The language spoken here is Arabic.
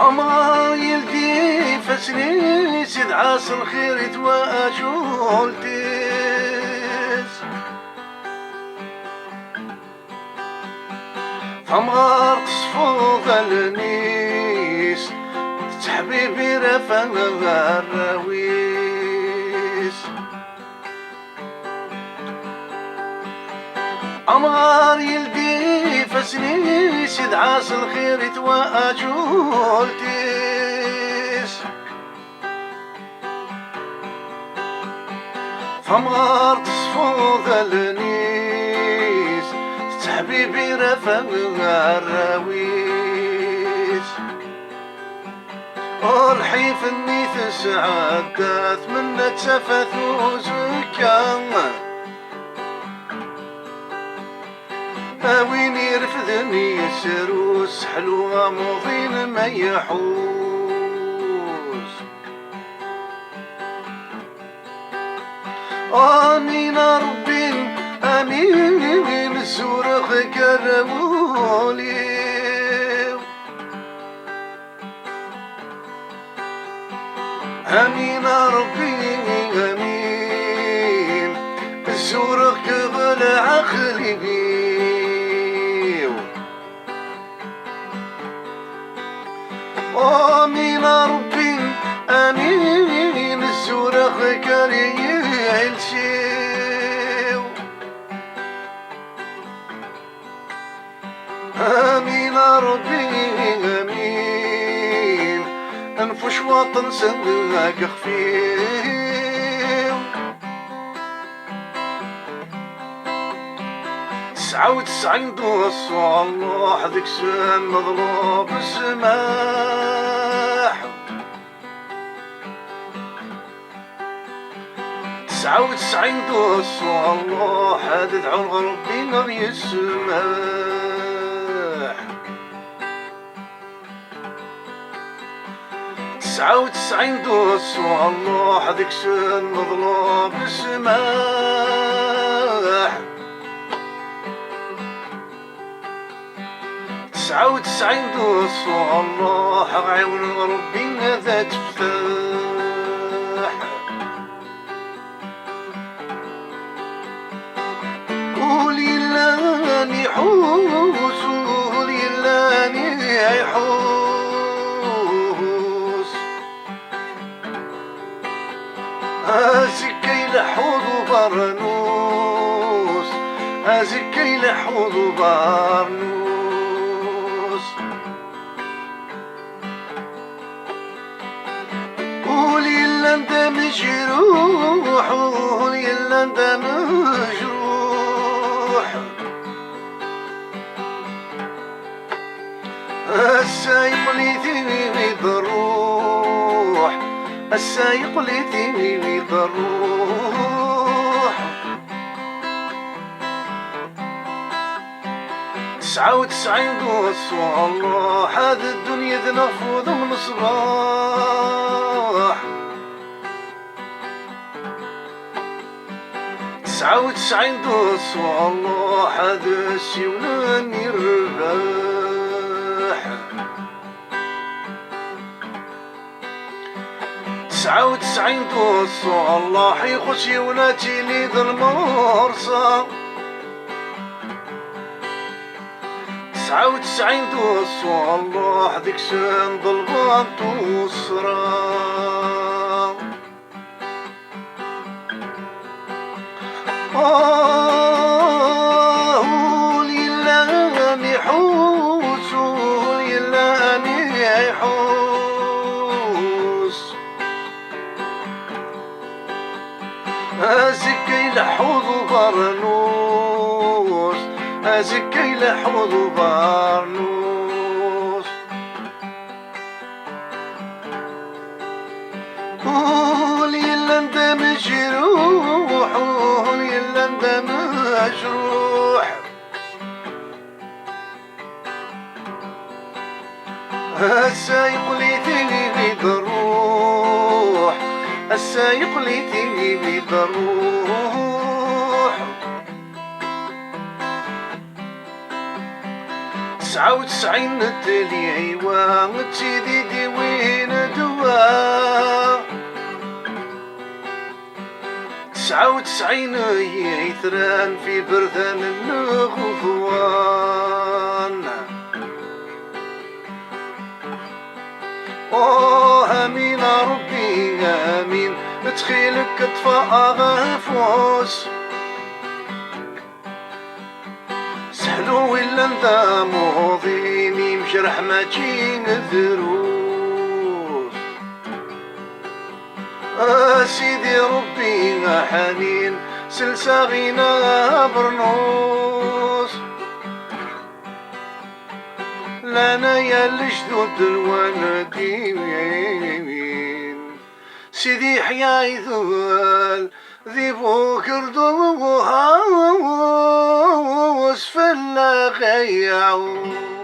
أمر يلدي فسني سيد عاصر خير يتواجولتيس فمغار تصفوض النيس تحبيبي رفا الراويس أمار يلدي فسني سيد عاصر خير يتواجولتيس فمغار تصفوض النيس حبيبي رفا الراويس والحيف اني تسعدت منك تسفت وزكا وين يرفدني السروس حلوة موضين ما يحوس آمين ربي آمين الزورخ كرمولي آمين ربي آمين الزورخ كغل عقلي بيو آمين ربي آمين الزورخ كريعلشي آمين ربي آمين أنفش وطن سناك خفيف 99 دوس والله حدك سن مظلوم السماح 99 دوس والله حدد عن ربي نبي السماح 99 دوس والله حدك سن مظلوم السماح 99 دوس والله عيون ربي ذا تفتح قولي لاني حوس قولي لاني حوس أزكي لحوض برنوس أزكي لحوض برنوس قولي لانت مجروح قولي لانت مجروح السايق لي ثيني ضروح السايق لي ثيني ضروح 99 دوس والله هذه الدنيا تنفذ من صباح 99 دوس والله هذا السيولان يرباح 99 دوس والله يخش يوناتي لي ذا المرصى 99 دوس والله حدك سن ضلبان توصرا قولي لاني حوس قولي لاني حوس أزكي لحوض برنوس أزكي لحوض برنوس قولي لانت مجروح قولي لانت مجروح السايق لي ثيني ضروح السايق لي ثيني ضروح 99 التليعيوة تسيدي دي وين دوا 99 يثران في برثان النغفوان. امين ربي امين تخيلك اطفاء غفوس سحلو ولا انت موضيني مجرح ما تجين الذروس. سيدي ربي حنين سلساغينا برنوس لنا يا الجدود الوالدين. سيدي حيا يذول ذي بوكر دوها وسفل غيعون.